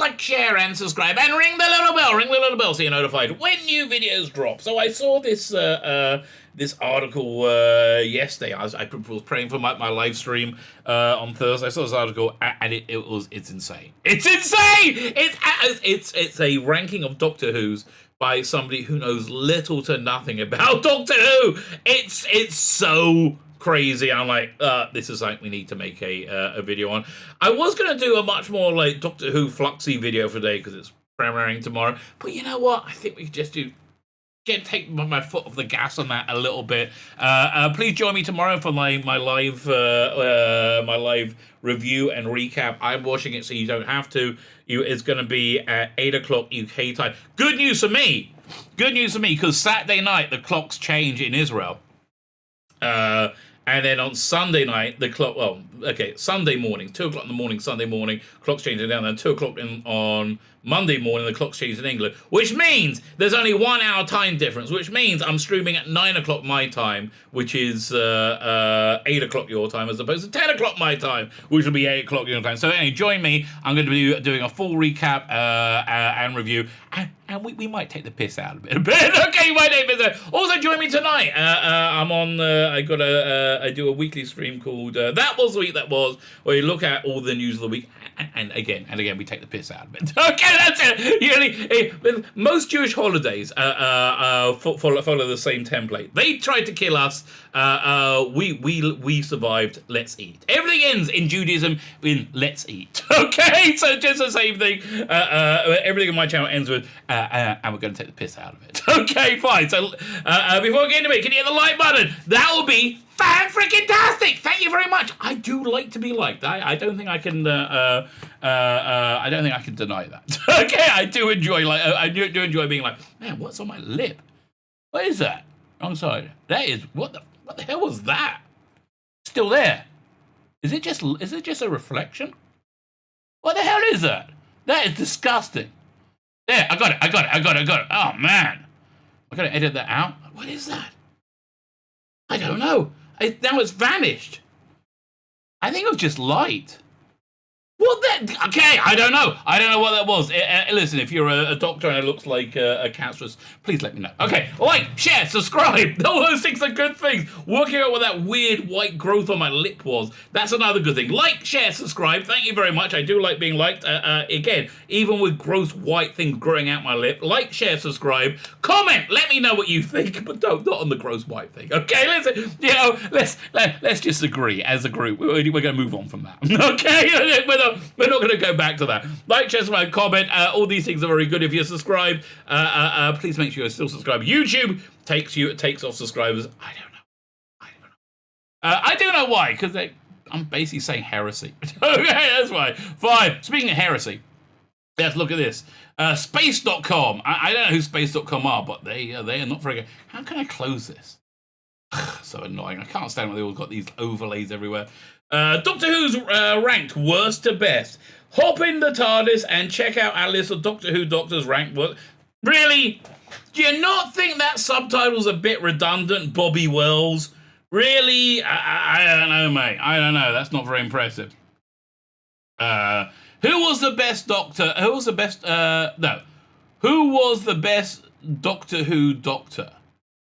like, share, and subscribe, and ring the little bell, so you're notified when new videos drop. So I saw this this article yesterday. I was praying for my live stream on Thursday. I saw this article, and it's insane. It's insane. It's a ranking of Doctor Who's by somebody who knows little to nothing about Doctor Who. It's so crazy. I'm like, this is something we need to make a video on. I was going to do a much more like Doctor Who fluxy video for today because it's premiering tomorrow. But you know what? I think we could just take my foot off the gas on that a little bit. Please join me tomorrow for my live review and recap. I'm watching it so you don't have to. It's going to be at 8 o'clock UK time. Good news for me, because Saturday night the clocks change in Israel. And then on Sunday night, Sunday morning, 2 o'clock in the morning, Sunday morning, clock's changing down. Then 2 o'clock on Monday morning, the clock's changed in England, which means there's only 1 hour time difference, which means I'm streaming at 9 o'clock my time, which is 8 o'clock your time, as opposed to 10 o'clock my time, which will be 8 o'clock your time. So anyway, join me. I'm going to be doing a full recap and review, and we might take the piss out of it a bit. Okay, you might take the piss out. Also, join me tonight. I'm on. I do a weekly stream called That Was the Week That Was, where you look at all the news of the week, and again, we take the piss out of it. Okay, that's it. Most Jewish holidays follow the same template. They tried to kill us. We survived. Let's eat. Everything ends in Judaism in let's eat. Okay, so just the same thing. Everything on my channel ends with and we're going to take the piss out of it. Okay, fine. So before we get into it, can you hit the like button? That will be fan-freaking-tastic! Thank you very much. I do like to be liked. I don't think I can. I don't think I can deny that. Okay, I do enjoy I do enjoy being like, man, what's on my lip? What is that? Wrong side. That is what the hell was that? Still there? Is it just a reflection? What the hell is that? That is disgusting. There, I got it. Oh man, I gotta edit that out. What is that? I don't know. Now it's vanished. I think it was just light. What that? Okay, I don't know. I don't know what that was. Listen, if you're a doctor and it looks like a cancerous, please let me know. Okay, like, share, subscribe. All those things are good things. Working out what that weird white growth on my lip was, that's another good thing. Like, share, subscribe. Thank you very much. I do like being liked. Again, even with gross white things growing out my lip. Like, share, subscribe. Comment. Let me know what you think, but not on the gross white thing. Okay, listen. Let's just agree as a group. We're going to move on from that. Okay, we're not going to go back to that. Like, share, subscribe, comment. All these things are very good. If you're subscribed, please make sure you're still subscribed. YouTube takes off subscribers. I don't know. I do know why, because I'm basically saying heresy. Okay, that's why. Fine. Speaking of heresy, let's look at this. Space.com. I don't know who Space.com are, but they are not very good. How can I close this? So annoying. I can't stand when they all got these overlays everywhere. Doctor Who's ranked worst to best. Hop in the TARDIS and check out our list of Doctor Who doctors ranked worst. Really? Do you not think that subtitle's a bit redundant, Bobby Wells? Really? I don't know, mate. I don't know. That's not very impressive. Who was the best Doctor? Who was the best? Who was the best Doctor Who Doctor?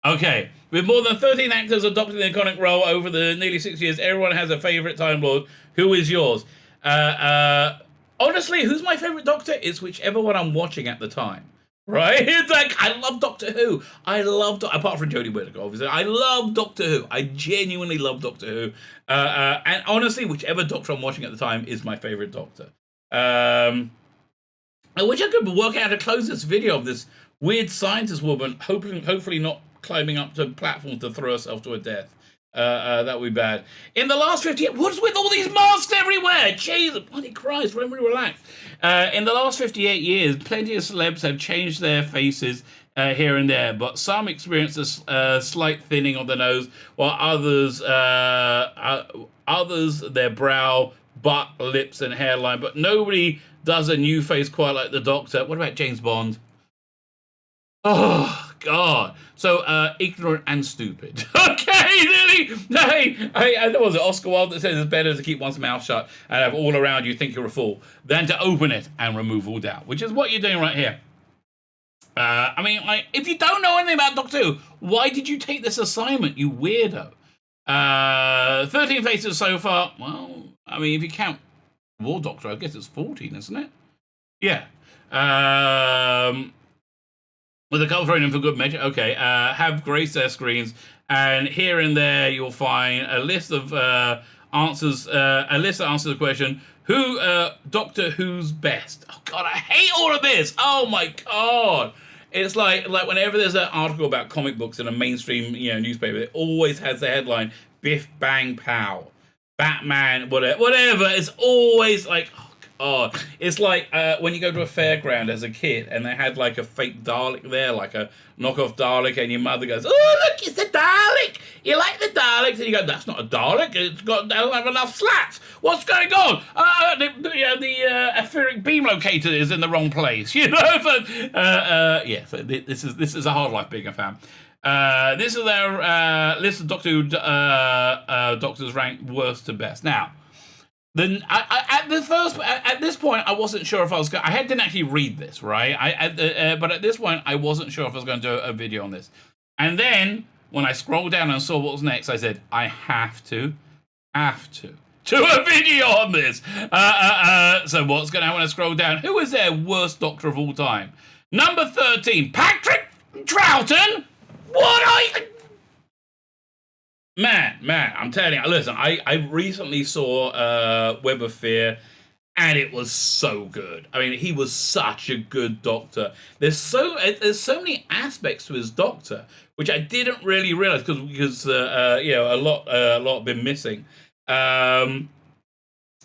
Okay. With more than 13 actors adopting the iconic role over the nearly 6 years, everyone has a favourite Time Lord. Who is yours? Honestly, who's my favourite Doctor? It's whichever one I'm watching at the time. Right? It's like, I love Doctor Who. Apart from Jodie Whittaker, obviously. I love Doctor Who. I genuinely love Doctor Who. And honestly, whichever Doctor I'm watching at the time is my favourite Doctor. I wish I could work out how to close this video of this weird scientist woman, hopefully not climbing up to a platform to throw herself to her death. That would be bad. In the last 50 years, what's with all these masks everywhere? Jesus, bloody Christ, everybody relax. In the last 58 years, plenty of celebs have changed their faces here and there, but some experience a slight thinning of the nose, while others their brow, butt, lips, and hairline. But nobody does a new face quite like the Doctor. What about James Bond? Oh, God. So, ignorant and stupid. Okay, Was it Oscar Wilde that says it's better to keep one's mouth shut and have all around you think you're a fool than to open it and remove all doubt, which is what you're doing right here. If you don't know anything about Doctor Who, why did you take this assignment, you weirdo? 13 faces so far. Well, if you count War Doctor, I guess it's 14, isn't it? Yeah. With a couple thrown in for good measure. Okay. Have graced their screens, and here and there you'll find a list of answers. A list that answers the question: Who Doctor Who's best? Oh God, I hate all of this. Oh my God. It's like whenever there's an article about comic books in a mainstream newspaper, it always has the headline Biff Bang Pow, Batman, whatever. It's always like, oh God. It's like when you go to a fairground as a kid and they had like a fake Dalek there, like a knockoff Dalek, and your mother goes, "Oh look, it's a Dalek. You like the Daleks?" And you go, "That's not a Dalek. They don't have enough slats. What's going on? The etheric beam locator is in the wrong place." So this is a hard life being a fan. This is their list of Doctor Who doctors ranked worst to best. Now, then at this point, I wasn't sure if I was going. I didn't actually read this, right? But at this point, I wasn't sure if I was going to do a video on this. And then when I scrolled down and saw what was next, I said, I have to do a video on this. So what's going to happen when I scroll down? Who is their worst Doctor of all time? Number 13, Patrick Troughton. What are you? Man, I'm telling you. Listen, I recently saw Web of Fear, and it was so good. He was such a good Doctor. There's so many aspects to his Doctor which I didn't really realize because a lot have been missing. But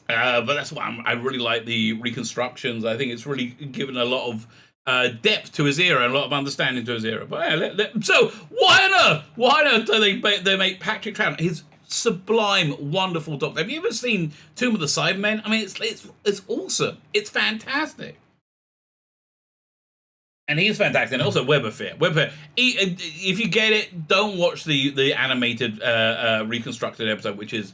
that's why I really like the reconstructions. I think it's really given a lot of depth to his era and a lot of understanding to his era. But so why on earth do they make Patrick Troughton his sublime, wonderful Doctor? Have you ever seen Tomb of the Cybermen? It's awesome. It's fantastic. And he's fantastic. And also Web of Fear. If you get it, don't watch the animated reconstructed episode, which is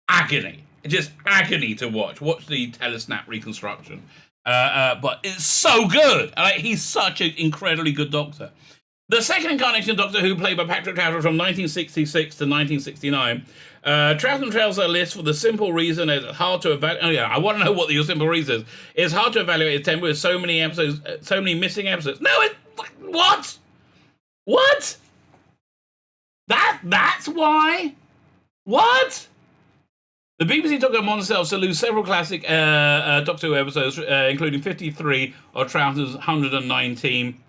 agony. Just agony to watch. Watch the Telesnap reconstruction. But it's so good. He's such an incredibly good Doctor. The second incarnation of Doctor Who, played by Patrick Troughton from 1966 to 1969. Troughton trails our list for the simple reason it's hard to evaluate. Oh yeah, I want to know what your simple reason is. It's hard to evaluate a tempo with so many episodes, so many missing episodes. No, what? What? That's why? What? The BBC took it upon themselves to lose several classic Doctor Who episodes, including 53 of Troughton's 119.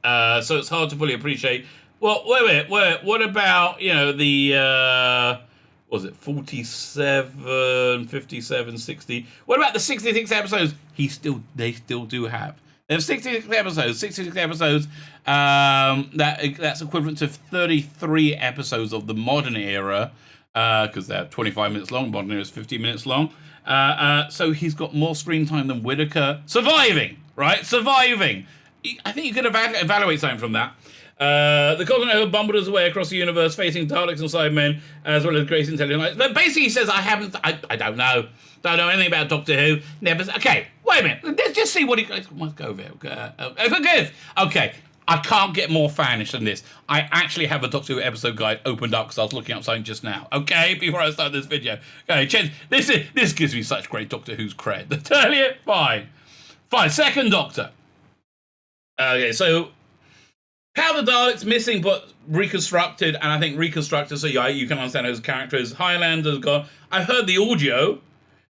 So it's hard to fully appreciate. Well, wait. What about, the, was it 47, 57, 60? What about the 66 episodes they still do have? They have 66 episodes. That's equivalent to 33 episodes of the modern era, because they're 25 minutes long. Modern era is 15 minutes long. So he's got more screen time than Whittaker. Surviving. I think you could evaluate something from that. The Continental bumbled us away across the universe, facing Daleks and Cybermen, as well as Grace Intelligent Life. But basically, he says, I don't know. Don't know anything about Doctor Who. Never. Okay, wait a minute. Let's just see what he goes. Let's go there. Okay, I can't get more fanish than this. I actually have a Doctor Who episode guide opened up because I was looking up something just now. Okay, before I start this video. Okay, this gives me such great Doctor Who's cred. I tell you, fine. Second Doctor. Okay, so how the Daleks missing but reconstructed, and I think reconstructed so you can understand those characters. Highlander's gone. I heard the audio.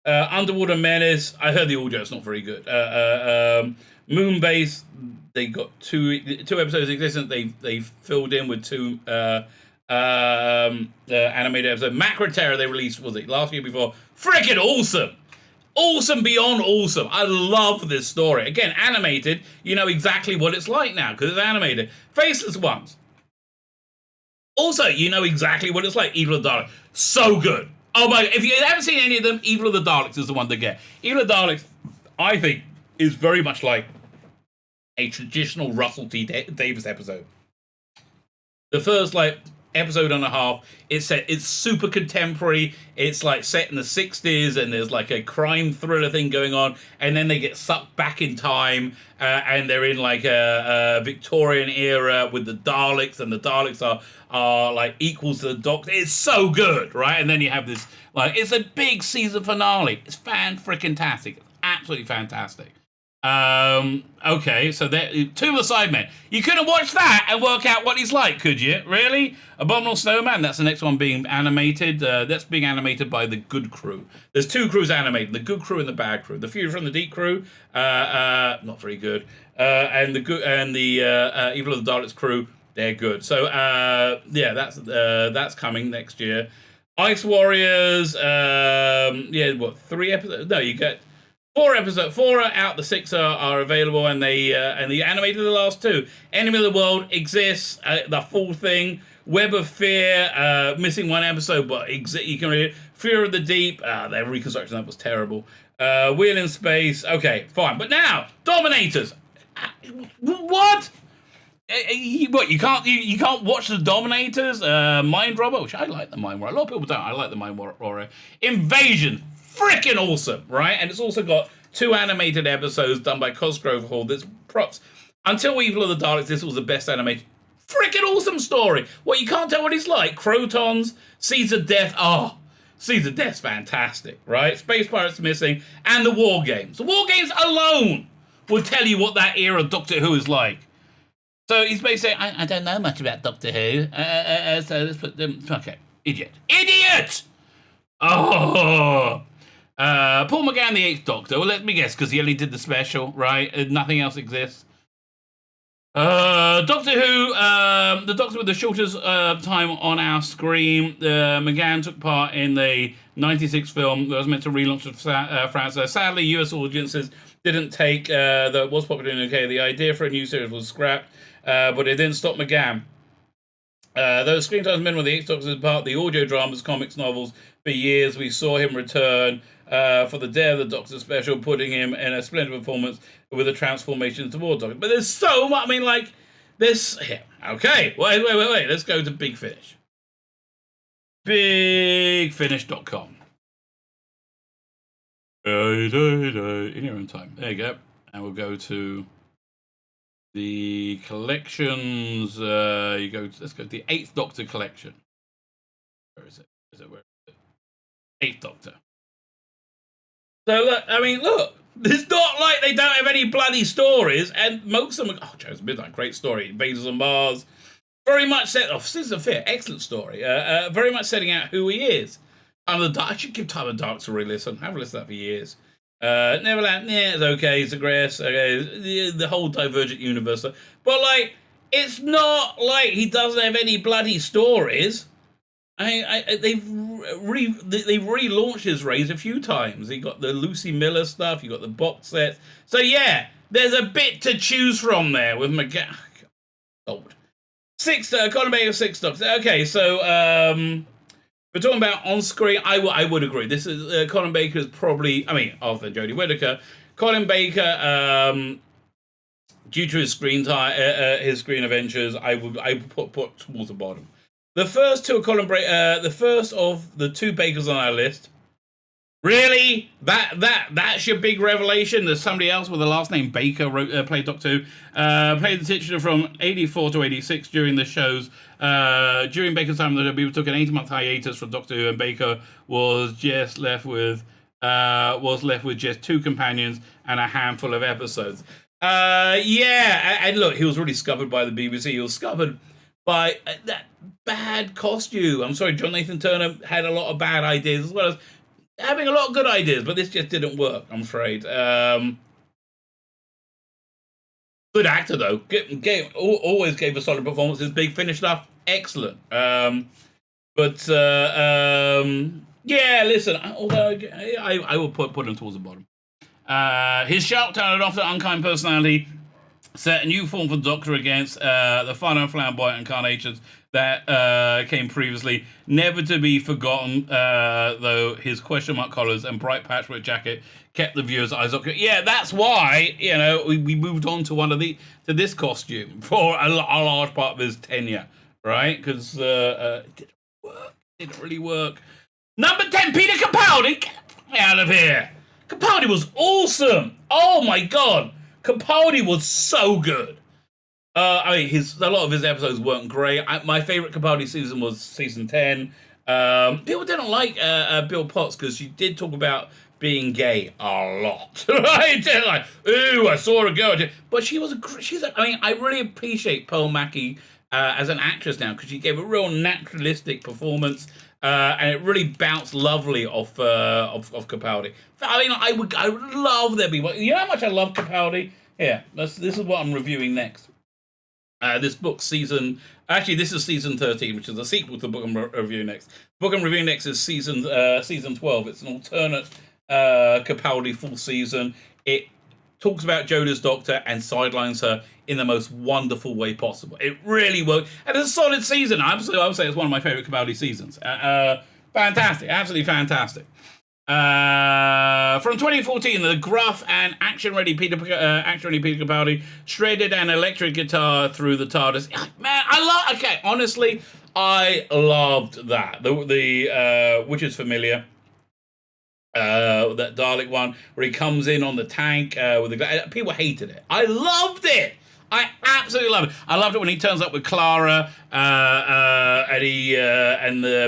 Underwater Menace. I heard the audio. It's not very good. Moonbase. They got two episodes existent. They filled in with two animated episodes. Macro Terror they released, was it last year before? Freaking awesome. Awesome beyond awesome. I love this story. Again, animated, you know exactly what it's like now because it's animated. Faceless Ones. Also, you know exactly what it's like. Evil of the Daleks. So good. Oh my, if you haven't seen any of them, Evil of the Daleks is the one to get. Evil of the Daleks, I think, is very much like a traditional Russell T. Davies episode. The first, episode and a half. It's super contemporary. It's like set in the 60s, and there's like a crime thriller thing going on, and then they get sucked back in time, and they're in like a Victorian era with the Daleks, and the Daleks are like equals to the Doctor. It's so good, right? And then you have this, like, it's a big season finale. It's fan-freaking-tastic. Absolutely fantastic. Okay, so there, Two of the Sidemen. You couldn't watch that and work out what he's like, could you? Really? Abominable Snowman, that's the next one being animated. That's being animated by the Good Crew. There's two crews animated, the Good Crew and the Bad Crew. The Fury from the Deep Crew, not very good. And the Evil of the Daleks crew, they're good. So, yeah, that's coming next year. Ice Warriors, 3 episodes? No, you get 4 episodes. 4 are out, the 6 are available, and they animated the last 2. Enemy of the World exists, the full thing. Web of Fear, missing 1 episode, but you can read it. Fear of the Deep, their reconstruction of that was terrible. Wheel in Space, okay, fine. But now, Dominators. What? What, you can't watch the Dominators? Mind Robber, which I like the Mind Robber. A lot of people don't. I like the Mind Robber. Invasion, freaking awesome, right? And it's also got 2 animated episodes done by Cosgrove Hall. That's props. Until Evil of the Daleks, this was the best animated. Freaking awesome story. What, you can't tell what he's like? Crotons, Seeds of Death. Oh, Seeds of Death's fantastic, right? Space Pirates Missing, and the War Games. The War Games alone will tell you what that era of Doctor Who is like. So he's basically saying, I don't know much about Doctor Who, so let's put them... Okay, idiot! Oh! Paul McGann, the 8th Doctor. Well, let me guess, because he only did the special, right? Nothing else exists. Doctor Who, the Doctor with the shortest time on our screen. McGann took part in the 96 film that was meant to relaunch France. Sadly, US audiences didn't take, though it was popular in the UK, the idea for a new series was scrapped. But it didn't stop McGann. Though screen time minimum of the 8th Doctor is part of the audio dramas, comics, novels for years, we saw him return for the Day of the Doctor special, putting him in a splendid performance with a transformation toward Doctor. But there's so much, I mean, like, this... Yeah, okay, wait, let's go to Big Finish. BigFinish.com. In your own time. There you go. And we'll go to... the collections, let's go to the 8th Doctor collection. Where is it? Where is it? 8th Doctor. So, look, it's not like they don't have any bloody stories, and most of them, Joe's Midnight, great story. Invaders on Mars, very much set off, Citizen of Fear, excellent story. Very much setting out who he is. I should give Time of Dark a re-listen. I haven't listened to that for years. Neverland, yeah, it's okay, it's a grass, okay, the whole Divergent universe. But, like, it's not like he doesn't have any bloody stories. They've relaunched his race a few times. You got the Lucy Miller stuff, you got the box sets. So, yeah, there's a bit to choose from there with McGann. Old. Colin Baker, 6 Doctors. Okay, so, we're talking about on-screen. I would agree. This is Colin Baker is probably, other than Jodie Whittaker, Colin Baker, due to his screen time, his screen adventures, I would put towards the bottom. The first 2 are the first of the 2 Bakers on our list. Really? That's your big revelation? There's somebody else with the last name Baker played Doctor Who. Played the titular from 84 to 86 during the shows. During Baker's time, the people took an 8-month hiatus from Doctor Who, and Baker was left with just 2 companions and a handful of episodes. And look, he was really scuppered by the BBC. He was scuppered by that bad costume. I'm sorry, John Nathan Turner had a lot of bad ideas as well as having a lot of good ideas, but this just didn't work, I'm afraid. Good actor, though. Always gave a solid performance. His Big Finish stuff, excellent. Yeah, listen, although I will put him towards the bottom. His sharp talent and often unkind personality set a new form for the Doctor against the fun and flamboyant incarnations that came previously. Never to be forgotten, though, his question mark collars and bright patchwork jacket kept the viewers' eyes up. Yeah, that's why, we moved on to to this costume for a large part of his tenure, right? Because it didn't really work. Number 10, Peter Capaldi. Get out of here. Capaldi was awesome. Oh my god, Capaldi was so good. I mean, a lot of his episodes weren't great. My favorite Capaldi season was season 10. People didn't like Bill Potts because she did talk about being gay a lot, right? Like, ooh, I saw a girl, but I really appreciate Pearl Mackie as an actress now because she gave a real naturalistic performance. And it really bounced lovely off Capaldi. I mean, I would love there be one. You know how much I love Capaldi? Yeah, this is what I'm reviewing next. This book this is season 13, which is a sequel to the book I'm reviewing next. The book I'm reviewing next is season 12. It's an alternate Capaldi full season. It talks about Jodie's doctor and sidelines her in the most wonderful way possible. It really worked. And it's a solid season. I would say it's one of my favorite Capaldi seasons. Fantastic. Absolutely fantastic. From 2014, the gruff and action-ready Peter Capaldi shredded an electric guitar through the TARDIS. Man, honestly, I loved that. The which is familiar. That Dalek one where he comes in on the tank with the people hated it. I loved it. I absolutely love it. I loved it when he turns up with Clara and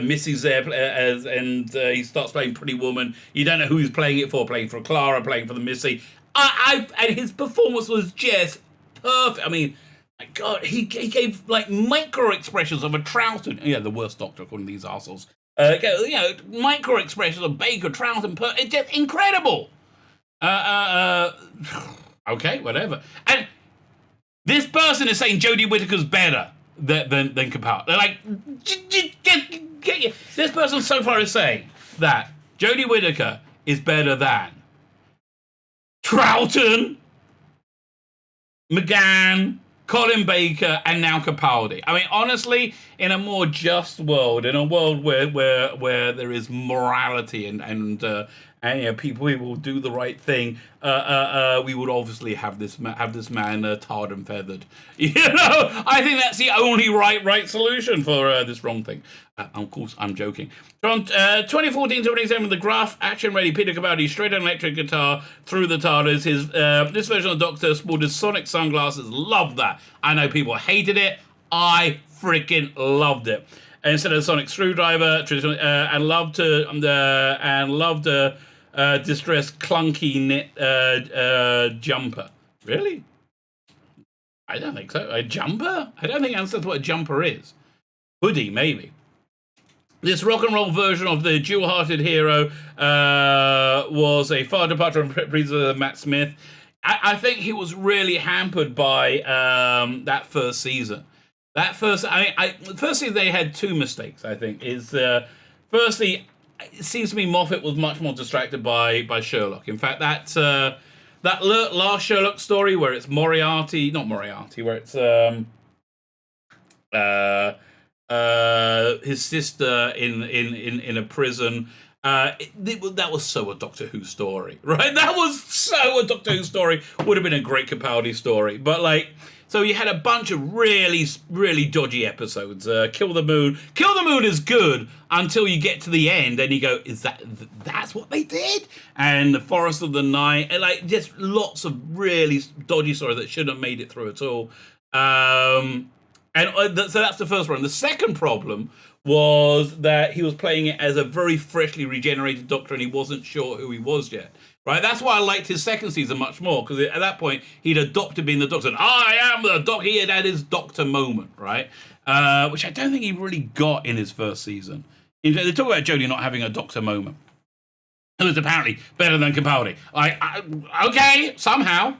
Missy's there and he starts playing Pretty Woman. You don't know who he's playing it for. Playing for Clara, playing for the Missy. And his performance was just perfect. I mean, my God, he gave like micro expressions of a Troughton. Yeah, the worst doctor according to these arseholes. Micro expressions of Baker, Troughton. It's just incredible. Okay, whatever. And this person is saying Jodie Whittaker's better than Capaldi. They're like, get you. This person so far is saying that Jodie Whittaker is better than Troughton, McGann, Colin Baker, and now Capaldi. I mean, honestly, in a more just world, in a world where there is morality and people will do the right thing, we would obviously have this man tarred and feathered. You know, I think that's the only right solution for this wrong thing. Of course, I'm joking. From 2014 to 2017, the gruff, action-ready Peter Capaldi straight an electric guitar through the TARDIS. This version of the Doctor sported sonic sunglasses. Loved that. I know people hated it. I freaking loved it. Instead of a sonic screwdriver, and loved distressed clunky knit jumper. Really? I don't think so. A jumper? I don't think I understand what a jumper is. Hoodie, maybe. This rock and roll version of the dual-hearted hero was a far departure from predecessor Matt Smith. I think he was really hampered by that first season. Firstly, they had two mistakes, I think. Firstly, it seems to me Moffat was much more distracted by Sherlock. In fact, that last Sherlock story where it's where it's his sister in a prison. That was so a Doctor Who story, right? That was so a Doctor Who story. Would have been a great Capaldi story, but like. So you had a bunch of really, really dodgy episodes. Kill the Moon is good until you get to the end and you go, that's what they did? And The Forest of the Night, and like just lots of really dodgy stories that shouldn't have made it through at all. So that's the first one. The second problem was that he was playing it as a very freshly regenerated Doctor and he wasn't sure who he was yet. Right, that's why I liked his second season much more, because at that point, he'd adopted being the Doctor. And, I am the Doctor. He had his Doctor moment, right? Which I don't think he really got in his first season. They talk about Jodie not having a Doctor moment. It was apparently better than Capaldi. Okay, somehow.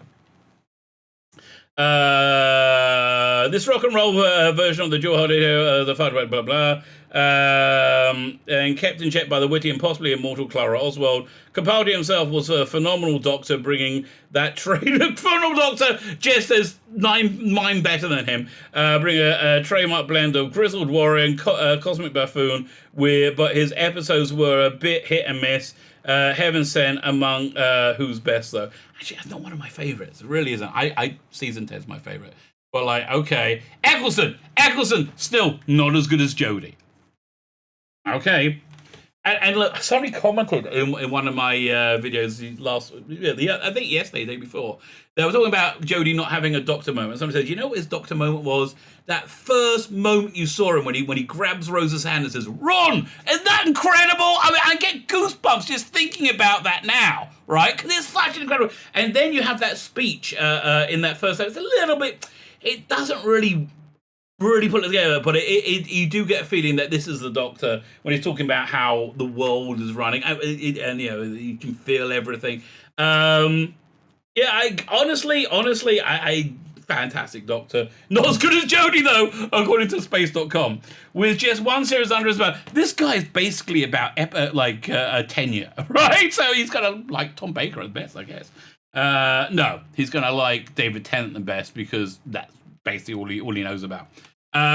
This rock and roll version of the dual-hearted the fight blah blah. And kept in check by the witty and possibly immortal Clara Oswald. Capaldi himself was a phenomenal Doctor, bringing that trait. Phenomenal Doctor, just as mine better than him. Bring a trademark blend of grizzled warrior and cosmic buffoon, but his episodes were a bit hit and miss. Heaven Sent among who's best though. Actually, that's not one of my favorites. It really isn't. Season 10 is my favorite. But like, okay, Eccleston, still not as good as Jodie. Okay. And look, somebody commented in one of my videos I think yesterday, the day before, they were talking about Jodie not having a doctor moment. Somebody said, you know what his doctor moment was? That first moment you saw him when he grabs Rosa's hand and says, "Ron!" Isn't that incredible? I mean, I get goosebumps just thinking about that now, right? Because it's such an incredible... And then you have that speech in that first... It's a little bit... It doesn't really put it together, but you do get a feeling that this is the Doctor when he's talking about how the world is running, and you know, you can feel everything. Honestly, fantastic Doctor. Not as good as Jodie though, according to Space.com. With just one series under his belt, this guy is basically about tenure, right? So he's gonna like Tom Baker at best, I guess. No, he's gonna like David Tennant the best because that's basically all he knows about.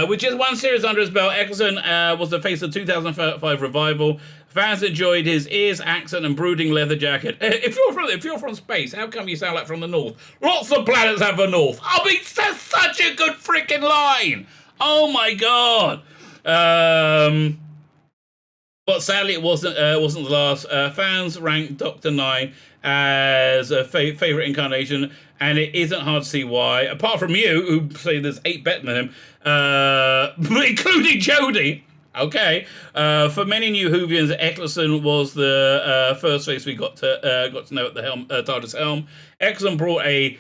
With just one series under his belt, Eccleston was the face of the 2005 revival. Fans enjoyed his ears, accent, and brooding leather jacket. If you're from space, how come you sound like from the North? Lots of planets have a North. I mean, that's such a good freaking line. Oh my god. But sadly, it wasn't the last. Fans ranked Doctor 9 as a favorite incarnation, and it isn't hard to see why. Apart from you, who say there's 8 better than him, including Jodie. Okay. For many new Whovians, Eccleston was the first face we got to know at the helm, TARDIS helm. Eccleston brought a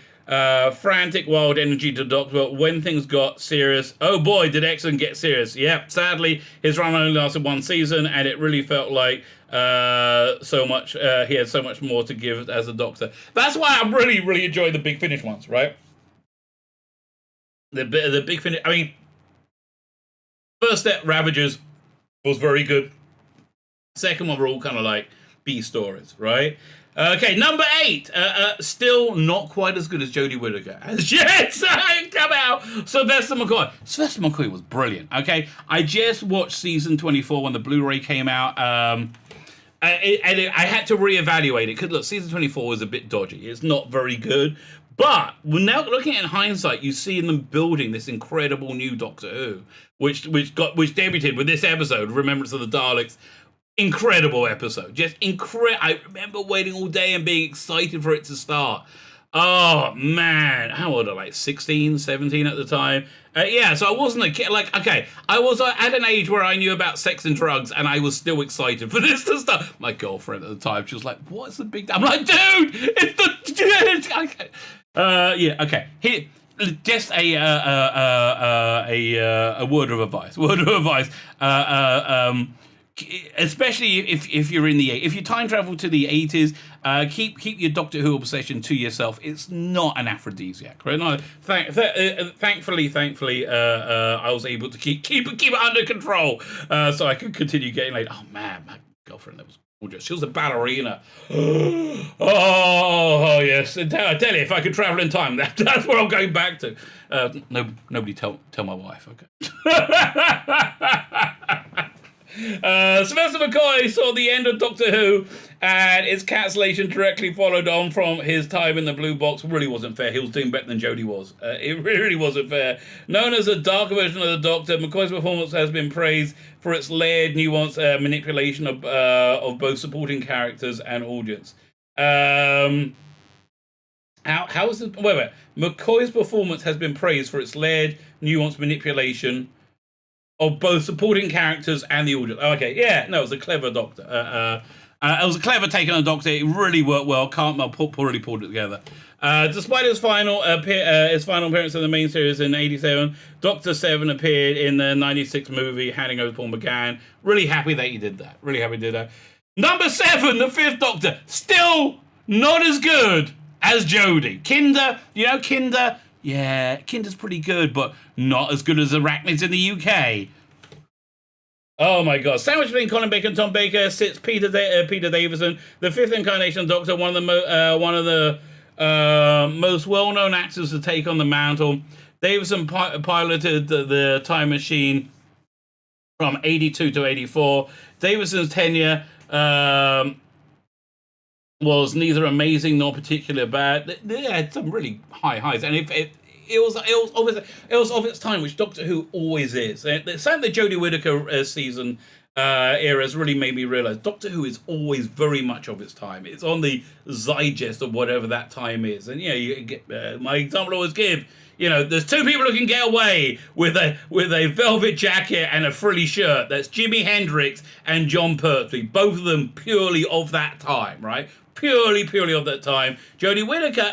frantic, wild energy to Doctor, but when things got serious, oh boy, did Eccleston get serious. Yeah, sadly, his run only lasted 1 season, and it really felt like he had so much more to give as a Doctor. That's why I really, really enjoy the Big Finish ones, right? The Big Finish, I mean, first step, Ravagers, was very good. Second one were all kind of like B stories, right? Okay, number 8. Still not quite as good as Jodie Whittaker. As yet, come out. Sylvester McCoy. Sylvester McCoy was brilliant. Okay, I just watched season 24 when the Blu-ray came out. I had to reevaluate it because look, season 24 was a bit dodgy. It's not very good. But now looking at it in hindsight, you see them building this incredible new Doctor Who, which debuted with this episode, Remembrance of the Daleks. Incredible episode, just incredible. I remember waiting all day and being excited for it to start. Oh man, how old? Like 16, 17 at the time. Yeah, so I wasn't a kid. Like, okay, I was at an age where I knew about sex and drugs, and I was still excited for this to start. My girlfriend at the time, she was like, "What's the big?" I'm like, "Dude, it's the." Okay. Yeah. Okay. Here, just a word of advice. Especially if you're if you time travel to the 80s, keep your Doctor Who obsession to yourself. It's not an aphrodisiac, right? No, thankfully, I was able to keep it under control, so I could continue getting laid. Oh man, my girlfriend, that was gorgeous. She was a ballerina. oh yes. I tell you, if I could travel in time, that's what I'm going back to. Nobody tell my wife. Okay. Sylvester McCoy saw the end of Doctor Who, and its cancellation directly followed on from his time in the Blue Box. Really wasn't fair. He was doing better than Jodie was. It really wasn't fair. Known as a darker version of the Doctor, McCoy's performance has been praised for its layered, nuanced manipulation of both supporting characters and audience. How is this? Wait. McCoy's performance has been praised for its layered, nuanced manipulation of both supporting characters and the audience. Okay, yeah, no, it was a clever Doctor. It was a clever take on the Doctor. It really worked well. Cartmel really pulled it together. Despite his final appearance in the main series in '87, Doctor 7 appeared in the '96 movie Handing Over Paul McGann. Really happy that he did that. Number 7, the 5th Doctor, still not as good as Jodie. Kinder, Kinder. Yeah, Kinder's pretty good, but not as good as Arachnids in the UK. Oh my god. Sandwich between Colin Baker and Tom Baker sits Peter Davison, the 5th incarnation of Doctor, one of the most well-known actors to take on the mantle. Davison piloted the Time Machine from 82 to 84. Davison's tenure was neither amazing nor particularly bad. They had some really high highs, and it was of its time, which Doctor Who always is. The Jodie Whittaker season era has really made me realise Doctor Who is always very much of its time. It's on the zeitgeist of whatever that time is. And you get my example I always give. There's two people who can get away with a velvet jacket and a frilly shirt. That's Jimi Hendrix and John Pertwee. Both of them purely of that time, right? Purely of that time. Jodie Whittaker,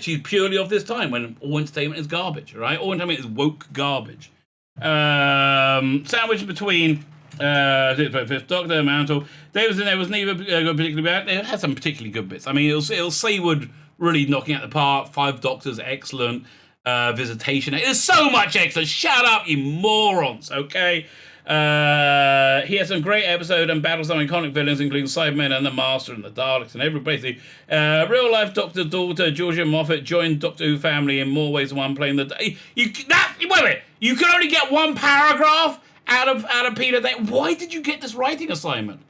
she's purely of this time when all entertainment is garbage, right? All entertainment is woke garbage. Sandwiched between Fifth Doctor, Mantle. Davison, there was neither particularly bad. It had some particularly good bits. I mean, it'll Seaward really knocking out the park. Five Doctors, excellent. Visitation. There's so much excellent. Shut up, you morons, okay? He has some great episode and battles some iconic villains, including Cybermen and the Master and the Daleks and everybody. Real life Doctor daughter Georgia Moffat joined Doctor Who family in more ways than one, playing the. Wait a minute. You can only get one paragraph out of Peter. Why did you get this writing assignment?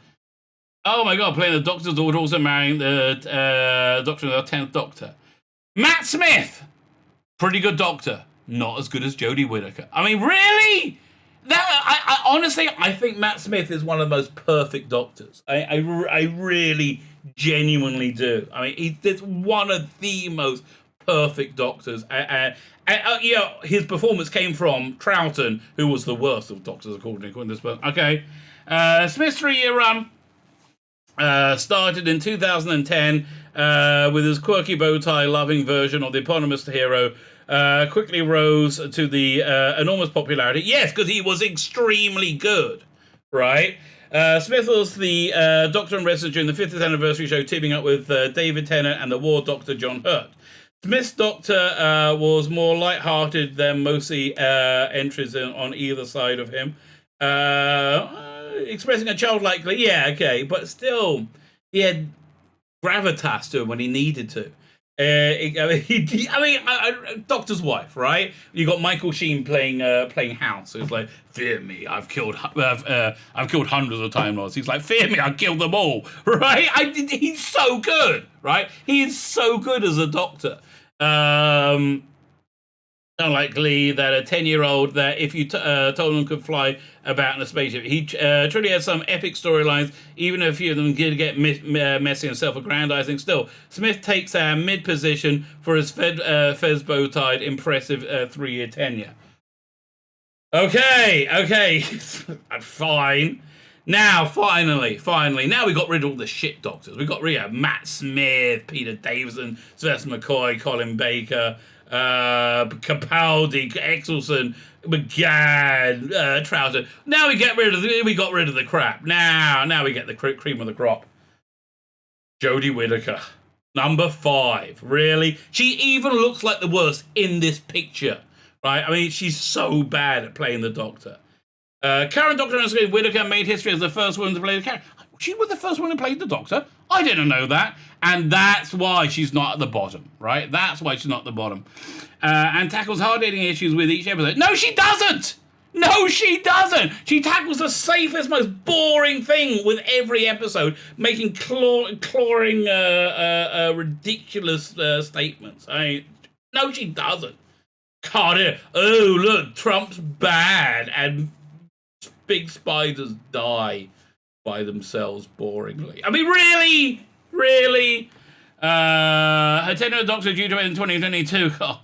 Oh my God, playing the Doctor's daughter, also marrying the Doctor and the 10th Doctor. Matt Smith. Pretty good Doctor. Not as good as Jodie Whittaker. I mean, really? I honestly, I think Matt Smith is one of the most perfect Doctors. I really, genuinely do. I mean, he's one of the most perfect Doctors. His performance came from Troughton, who was the worst of Doctors, according to this book. Okay. Smith's 3-year run started in 2010 with his quirky bow tie loving version of the eponymous hero. Quickly rose to the enormous popularity. Yes, because he was extremely good, right? Smith was the Doctor and Wrestler during the 50th anniversary show, teaming up with David Tennant and the War Doctor John Hurt. Smith's Doctor was more light-hearted than mostly entries on either side of him. Expressing a childlike, but still, he had gravitas to him when he needed to. Doctor's wife, right? You got Michael Sheen playing House. So it's like, fear me, I've killed hundreds of Time Lords. He's like, fear me, I killed them all, right? He's so good, right? He is so good as a Doctor. Unlikely that a 10-year-old that if you told him could fly about in a spaceship. He truly has some epic storylines, even if a few of them did get messy and self-aggrandizing. Still, Smith takes a mid-position for his Fez bow-tied impressive 3-year tenure. Okay, fine. Now, finally, now we got rid of all the shit Doctors. We got rid of Matt Smith, Peter Davison, Sylvester McCoy, Colin Baker, Capaldi, Eccleston, McGann, Troughton. Now we got rid of the crap. Now we get the cream of the crop. Jodie Whittaker, number 5. Really? She even looks like the worst in this picture, right? I mean, she's so bad at playing the Doctor. Current Doctor on screen, Whittaker made history as the first woman to play the character. She was the first one who played the Doctor. I didn't know that. And that's why she's not at the bottom, right? That's why she's not at the bottom. And tackles hard-hitting issues with each episode. No, she doesn't! No, she doesn't! She tackles the safest, most boring thing with every episode, making clawing, ridiculous statements. No, she doesn't. God, oh, look, Trump's bad, and big spiders die by themselves boringly. I mean, really? Her tenure of Doctor due to end in 2022. Oh,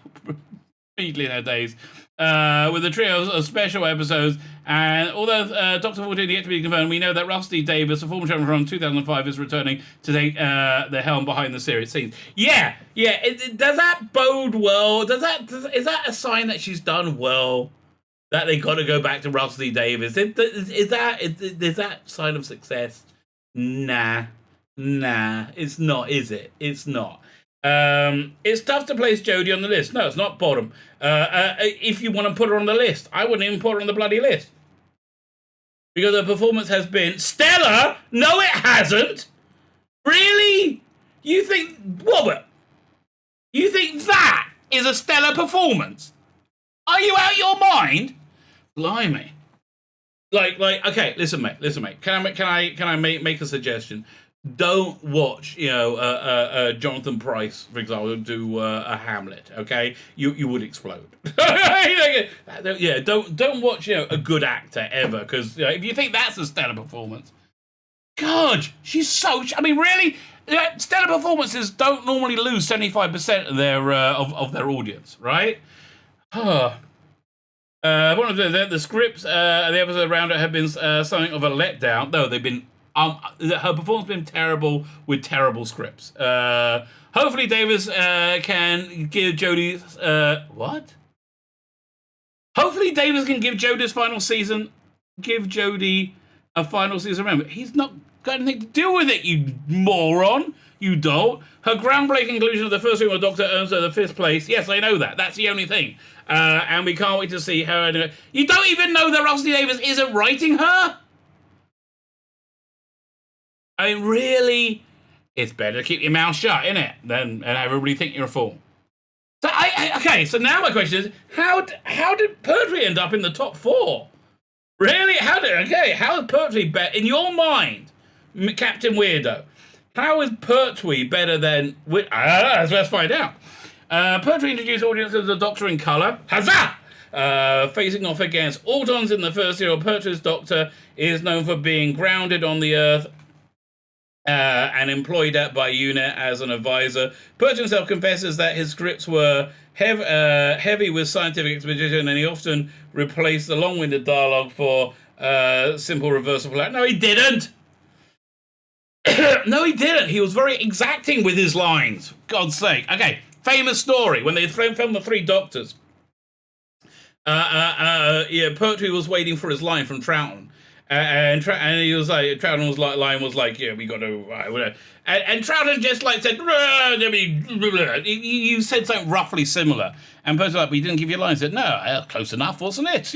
immediately nowadays. With a trio of special episodes. And although Doctor 14 yet to be confirmed, we know that Rusty Davis, a former showrunner from 2005, is returning to take the helm behind the series scenes. Yeah. Does that bode well? Is that a sign that she's done well? That they got to go back to Rusty Davis? Is that sign of success? Nah, it's not, is it? It's not. It's tough to place Jodie on the list. No, it's not bottom. If you want to put her on the list, I wouldn't even put her on the bloody list. Because her performance has been stellar. No, it hasn't. Really? You think, Robert? You think that is a stellar performance? Are you out your mind? Blimey. Like, okay, listen, mate. Can I make a suggestion? don't watch, Jonathan Pryce, for example, do a Hamlet. Okay, you would explode. Yeah, don't watch, a good actor ever, because if you think that's a stellar performance, God, she's so. I mean, really, stellar performances don't normally lose 75% of their of their audience, right? One of the scripts, the episode around it have been something of a letdown. No, they've been. Her performance has been terrible with terrible scripts. Hopefully, Davis can give Jodie what? Hopefully, Davis can give Jodie's final season. Give Jodie a final season. Remember, he's not got anything to do with it. You moron. You dolt. Her groundbreaking conclusion of the first female Doctor earns her the 5th place. Yes, I know that. That's the only thing. And we can't wait to see her. You don't even know that Rusty Davis isn't writing her? I mean, really? It's better to keep your mouth shut, innit? Than and everybody think you're a fool. So okay, so now my question is, how did Pertwee end up in the top 4? Really? How is Pertwee better, in your mind, Captain Weirdo? How is Pertwee better than... let's find out. Pertwee introduced audiences of the Doctor in colour. Huzzah! Facing off against Autons in the first serial, Pertwee's Doctor is known for being grounded on the Earth and employed by UNIT as an advisor. Pertwee himself confesses that his scripts were heavy with scientific exposition, and he often replaced the long-winded dialogue for simple reversible. No, he didn't! No, he didn't. He was very exacting with his lines. God's sake. Okay, famous story. When they filmed the 3 Doctors, Pertwee was waiting for his line from Troughton. And he was like, Troughton's line was like, yeah, we got to, whatever. And Troughton just like said, you said something roughly similar. And Pertwee was like, but you didn't give your line. He said, no, close enough, wasn't it?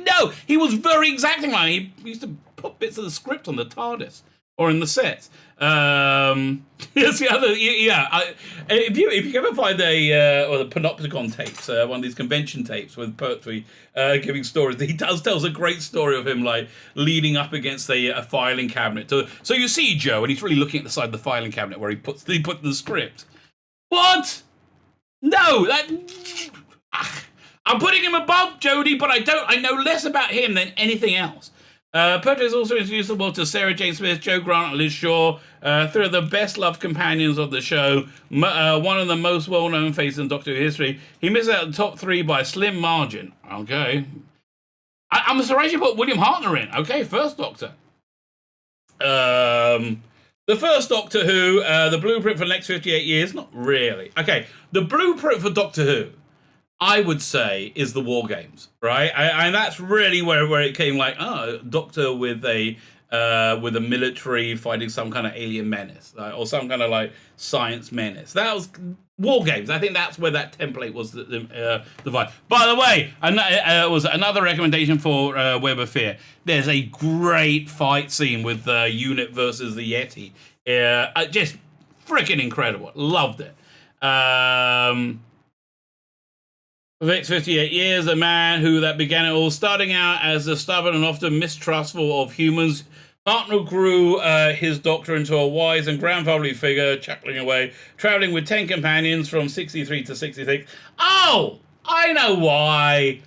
No, he was very exacting line. He used to put bits of the script on the TARDIS. Or in the sets. It's the other, if you ever find or the Panopticon tapes, one of these convention tapes with Pertwee giving stories, he tells a great story of him like leaning up against a filing cabinet. So you see Joe, and he's really looking at the side of the filing cabinet where he put the script. What? No, I'm putting him above Jodie, but I know less about him than anything else. Pertwee is also introduced the world to Sarah Jane Smith, Joe Grant, and Liz Shaw, 3 of the best-loved companions of the show, one of the most well-known faces in Doctor Who history. He missed out the top 3 by a slim margin. Okay. I'm surprised you put William Hartnell in. Okay, first Doctor. The first Doctor Who, the blueprint for the next 58 years? Not really. Okay, the blueprint for Doctor Who, I would say, is the War Games, right? And that's really where it came, like, Doctor with a military fighting some kind of alien menace, or some kind of like science menace. That was War Games. I think that's where that template was the vibe. By the way, was another recommendation for Web of Fear. There's a great fight scene with UNIT versus the Yeti. Just freaking incredible. Loved it. For the next 58 years, a man that began it all, starting out as a stubborn and often mistrustful of humans, Hartnell grew his Doctor into a wise and grandfatherly figure, chuckling away, travelling with 10 companions from 63 to 66. Oh, I know why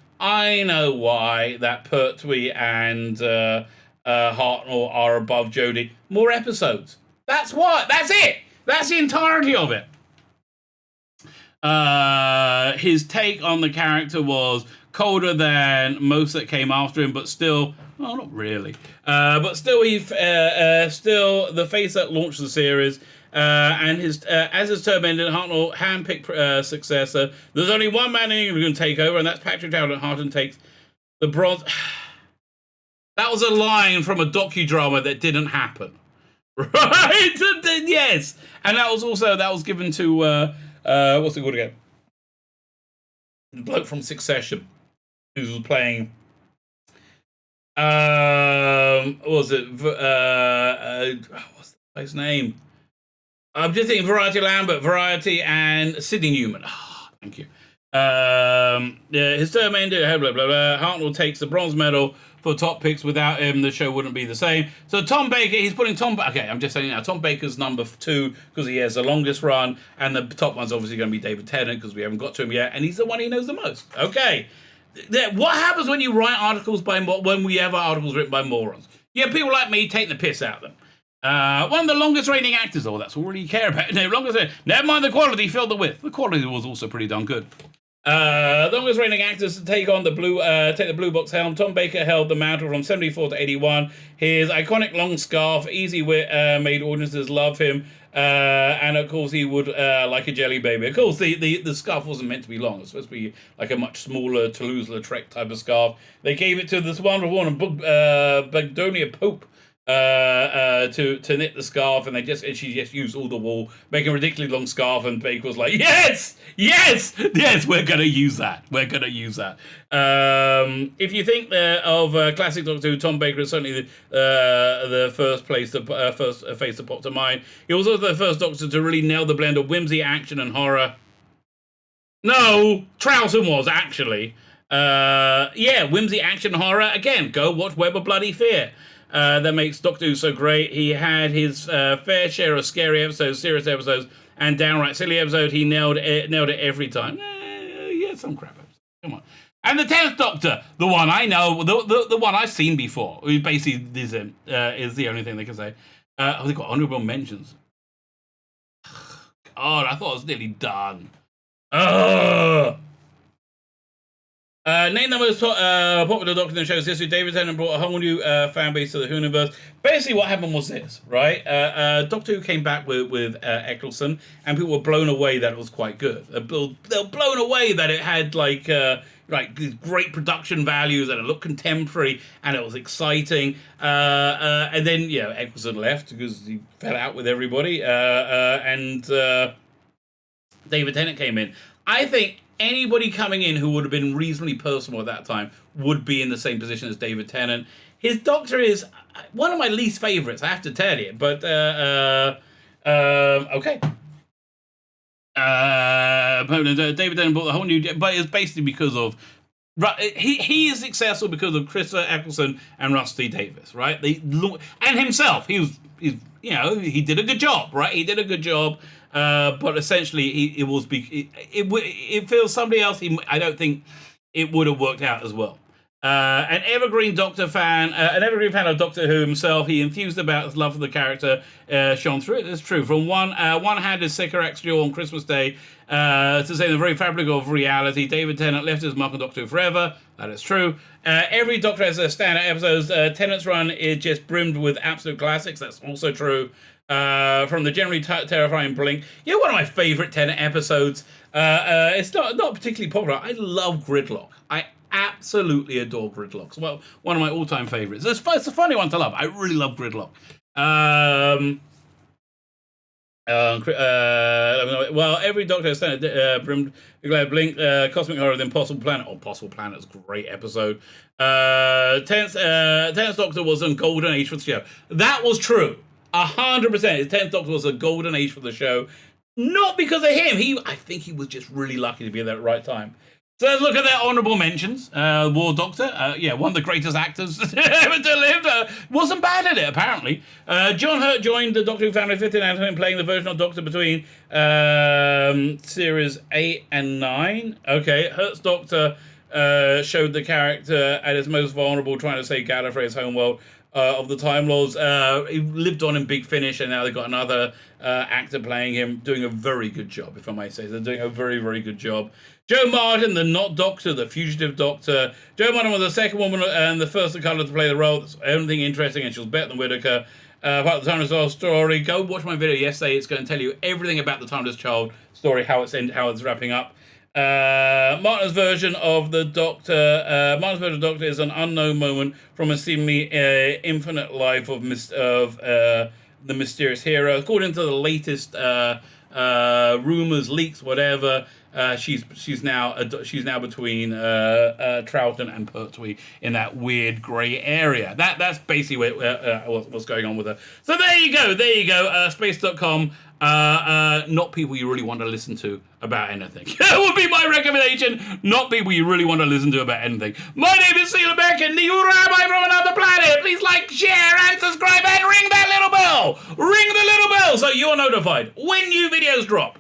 that Pertwee and Hartnell are above Jodie. More episodes. That's what. That's it. That's the entirety of it. His take on the character was colder than most that came after him, but still, well, not really. But still, still the face that launched the series. And as his term ended, Hartnell handpicked successor. There's only one man in England who can take over, and that's Patrick Troughton. Hartnell takes the bronze. That was a line from a docudrama that didn't happen, right? Yes, and that was given to. What's it called again? The bloke from Succession, who was playing. What was it? What's the guy's name? I'm just thinking Variety Lambert, Variety, and Sidney Newman. Thank you. Yeah, his term ended. Blah blah blah. Hartnell takes the bronze medal for top picks. Without him, the show wouldn't be the same. So Tom Baker, he's putting Tom. Okay, I'm just saying now. Tom Baker's number 2 because he has the longest run, and the top one's obviously going to be David Tennant because we haven't got to him yet, and he's the one he knows the most. Okay, what happens when you write articles when we have articles written by morons? Yeah, people like me taking the piss out of them. One of the longest reigning actors. Oh, that's all you care about. Never mind the quality, filled the width. The quality was also pretty darn good. The longest reigning actors to take on the blue box helm. Tom Baker held the mantle from 74 to 81. His iconic long scarf, easy wit, made audiences love him. And of course, he would like a jelly baby. Of course, the scarf wasn't meant to be long. It was supposed to be like a much smaller Toulouse-Lautrec type of scarf. They gave it to this wonderful woman, Bagdonia Pope. To knit the scarf, and she just used all the wool, making a ridiculously long scarf, and Baker was like, yes, we're gonna use that. If you think of classic Doctor Who, Tom Baker is certainly the first face to pop to mind. He was also the first Doctor to really nail the blend of whimsy, action, and horror. No, Troughton was actually. Whimsy, action, horror. Again, go watch Web of Bloody Fear. That makes Doctor Who so great. He had his fair share of scary episodes, serious episodes, and downright silly episodes. He nailed it every time. Some crap episodes. Come on. And the 10th Doctor, the one I know, the one I've seen before, who basically is the only thing they can say. They've got honourable mentions. God, I thought it was nearly done. Name the most popular Doctor in the show's history. David Tennant brought a whole new fan base to the Whoniverse. Basically, what happened was this, right? Doctor Who came back with Eccleston, and people were blown away that it was quite good. They were blown away that it had like these great production values, and it looked contemporary, and it was exciting. And then Eccleston left because he fell out with everybody, and David Tennant came in. I think anybody coming in who would have been reasonably personal at that time would be in the same position as David Tennant. His Doctor is one of my least favourites, I have to tell you. But, okay. David Tennant brought the whole new... But it's basically because of... He is successful because of Christopher Eccleston and Rusty Davies, right? And himself. He did a good job, right? He did a good job. But essentially, it feels somebody else. I don't think it would have worked out as well. An evergreen fan of Doctor Who himself, he enthused about his love for the character shone through. It's true. From one hand, his Sycorax duel on Christmas Day to say the very fabric of reality. David Tennant left his mark on Doctor Who forever. That is true. Every Doctor has a standout episodes. Tennant's run is just brimmed with absolute classics. That's also true. From the generally terrifying Blink. One of my favourite Tennant episodes. It's not particularly popular. I love Gridlock. I absolutely adore Gridlock. It's one of my all-time favourites. It's a funny one to love. I really love Gridlock. Every Doctor has brimmed Blink, Cosmic Horror, then Possible Planet. Oh, Possible Planet's a great episode. Tenth Doctor was a golden age for the show. That was true. 100%. His 10th Doctor was a golden age for the show. Not because of him. I think he was just really lucky to be there at the right time. So let's look at their honourable mentions. War Doctor, one of the greatest actors ever to live. Wasn't bad at it, apparently. John Hurt joined the Doctor Who family 15 out of him, playing the version of Doctor between series 8 and 9. Okay, Hurt's Doctor showed the character at his most vulnerable, trying to save Gallifrey's homeworld of the Time Lords. He lived on in Big Finish, and now they've got another actor playing him, doing a very good job, if I may say. They're doing a very, very good job. Joe Martin, the Not Doctor, the Fugitive Doctor. Joe Martin was the second woman and the first in colour to play the role. That's everything interesting, and she was better than Whittaker. Part of the Timeless Child story. Go watch my video yesterday. It's going to tell you everything about the Timeless Child story, how it's wrapping up. Martin's version of the Doctor. Is an unknown moment from a seemingly infinite life of the mysterious hero. According to the latest rumors, leaks, whatever, she's now between Troughton and Pertwee in that weird grey area. That's basically what's going on with her. So there you go. Space.com. Not people you really want to listen to about anything. That would be my recommendation. Not people you really want to listen to about anything. My name is Tzvi Lebetkin, the Rabbi from another planet. Please like, share, and subscribe, and ring that little bell. Ring the little bell so you're notified when new videos drop.